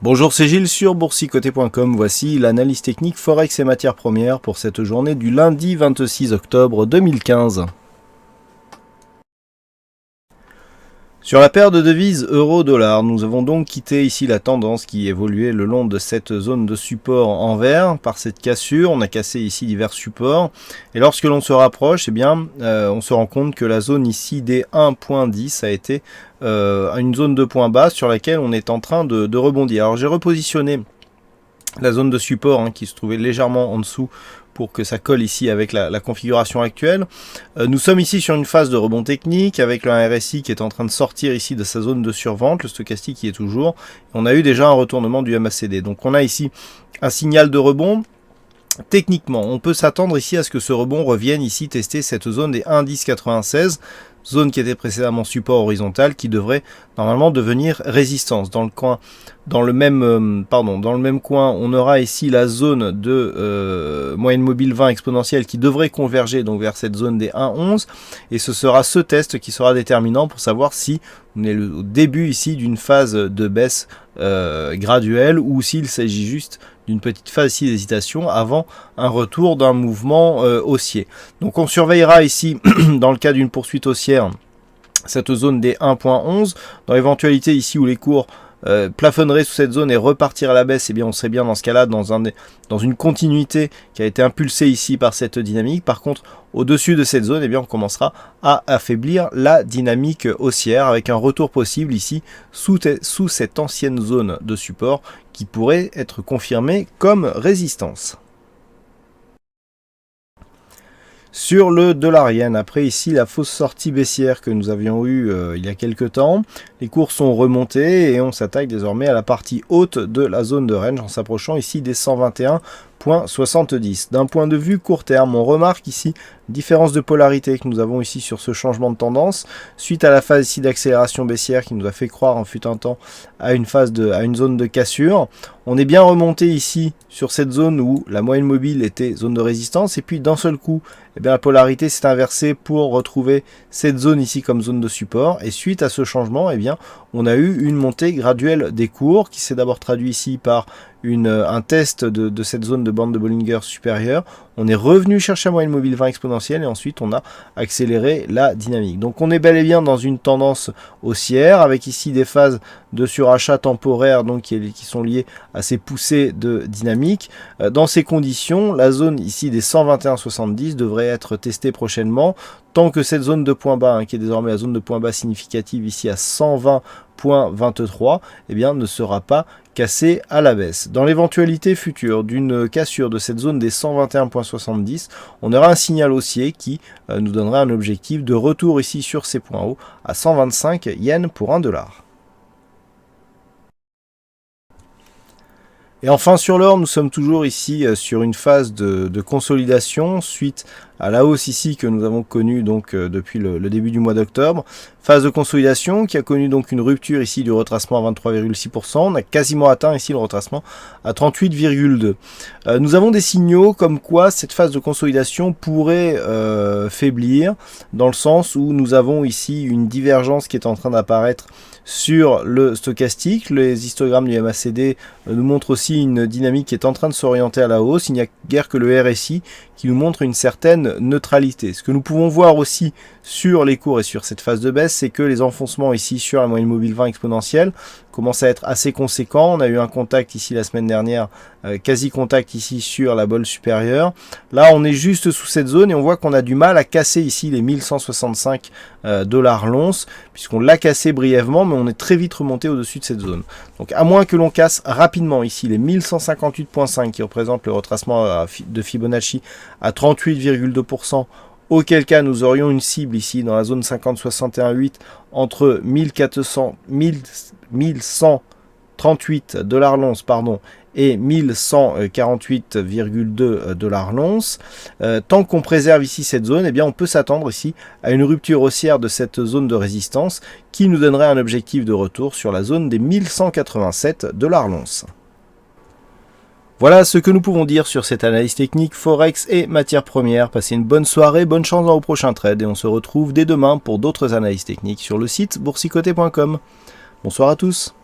Bonjour, c'est Gilles sur boursicoté.com. Voici l'analyse technique Forex et matières premières pour cette journée du lundi 26 octobre 2015. Sur la paire de devises euro-dollar, nous avons donc quitté ici la tendance qui évoluait le long de cette zone de support en vert. Par cette cassure, on a cassé ici divers supports. Et lorsque l'on se rapproche, on se rend compte que la zone ici des 1.10 a été une zone de point bas sur laquelle on est en train de rebondir. Alors j'ai repositionné la zone de support qui se trouvait légèrement en dessous pour que ça colle ici avec la configuration actuelle. Nous sommes ici sur une phase de rebond technique avec le RSI qui est en train de sortir ici de sa zone de survente, le stochastique qui est toujours. On a eu déjà un retournement du MACD. Donc on a ici un signal de rebond. Techniquement, on peut s'attendre ici à ce que ce rebond revienne ici tester cette zone des 1,1096, zone qui était précédemment support horizontal, qui devrait normalement devenir résistance. Dans le même coin, on aura ici la zone de moyenne mobile 20 exponentielle qui devrait converger donc vers cette zone des 1,11, et ce sera ce test qui sera déterminant pour savoir si on est au début ici d'une phase de baisse graduelle ou s'il s'agit juste d'une petite phase ici d'hésitation avant un retour d'un mouvement haussier. Donc on surveillera ici dans le cas d'une poursuite haussière cette zone des 1.11. Dans l'éventualité ici où les cours plafonnerait sous cette zone et repartir à la baisse, on serait bien dans ce cas-là dans une continuité qui a été impulsée ici par cette dynamique. Par contre, au-dessus de cette zone, on commencera à affaiblir la dynamique haussière avec un retour possible ici sous cette ancienne zone de support qui pourrait être confirmée comme résistance. Sur le dollar-yen, après ici la fausse sortie baissière que nous avions eue il y a quelques temps, les cours sont remontés et on s'attaque désormais à la partie haute de la zone de range en s'approchant ici des 121,70. D'un point de vue court terme, on remarque ici différence de polarité que nous avons ici sur ce changement de tendance suite à la phase ici d'accélération baissière qui nous a fait croire en fut un temps à une zone de cassure. On est bien remonté ici sur cette zone où la moyenne mobile était zone de résistance et puis d'un seul coup la polarité s'est inversée pour retrouver cette zone ici comme zone de support, et suite à ce changement on a eu une montée graduelle des cours qui s'est d'abord traduit ici par un test de cette zone de bande de Bollinger supérieure. On est revenu chercher la moyenne mobile 20 exponentielle et ensuite on a accéléré la dynamique. Donc on est bel et bien dans une tendance haussière avec ici des phases de surachat temporaire qui sont liées à ces poussées de dynamique. Dans ces conditions, la zone ici des 121,70 devrait être testée prochainement tant que cette zone de point bas qui est désormais la zone de point bas significative ici à 120,23 ne sera pas cassée à la baisse. Dans l'éventualité future d'une cassure de cette zone des 121,70, on aura un signal haussier qui nous donnera un objectif de retour ici sur ces points hauts à 125 yens pour 1 dollar. Et enfin sur l'or, nous sommes toujours ici sur une phase de consolidation suite à la hausse ici que nous avons connue depuis le début du mois d'octobre. Phase de consolidation qui a connu donc une rupture ici du retracement à 23,6%. On a quasiment atteint ici le retracement à 38,2%. Nous avons des signaux comme quoi cette phase de consolidation pourrait faiblir dans le sens où nous avons ici une divergence qui est en train d'apparaître sur le stochastique. Les histogrammes du MACD nous montrent aussi une dynamique qui est en train de s'orienter à la hausse. Il n'y a guère que le RSI qui nous montre une certaine neutralité. Ce que nous pouvons voir aussi sur les cours et sur cette phase de baisse, c'est que les enfoncements ici sur la moyenne mobile 20 exponentielle commencent à être assez conséquents. On a eu un contact ici la semaine dernière, quasi contact ici sur la bolle supérieure. Là on est juste sous cette zone et on voit qu'on a du mal à casser ici les 1165 dollars l'once, puisqu'on l'a cassé brièvement, mais on est très vite remonté au-dessus de cette zone. Donc à moins que l'on casse rapidement ici les 1158,5 qui représentent le retracement de Fibonacci à 38,2%, auquel cas nous aurions une cible ici dans la zone 50,61,8 entre 1138 dollars l'once et 1148,2 dollars l'once. Tant qu'on préserve ici cette zone, on peut s'attendre ici à une rupture haussière de cette zone de résistance qui nous donnerait un objectif de retour sur la zone des 1187 dollars l'once. Voilà ce que nous pouvons dire sur cette analyse technique Forex et matières premières. Passez une bonne soirée, bonne chance dans vos prochains trades et on se retrouve dès demain pour d'autres analyses techniques sur le site boursicoté.com. Bonsoir à tous.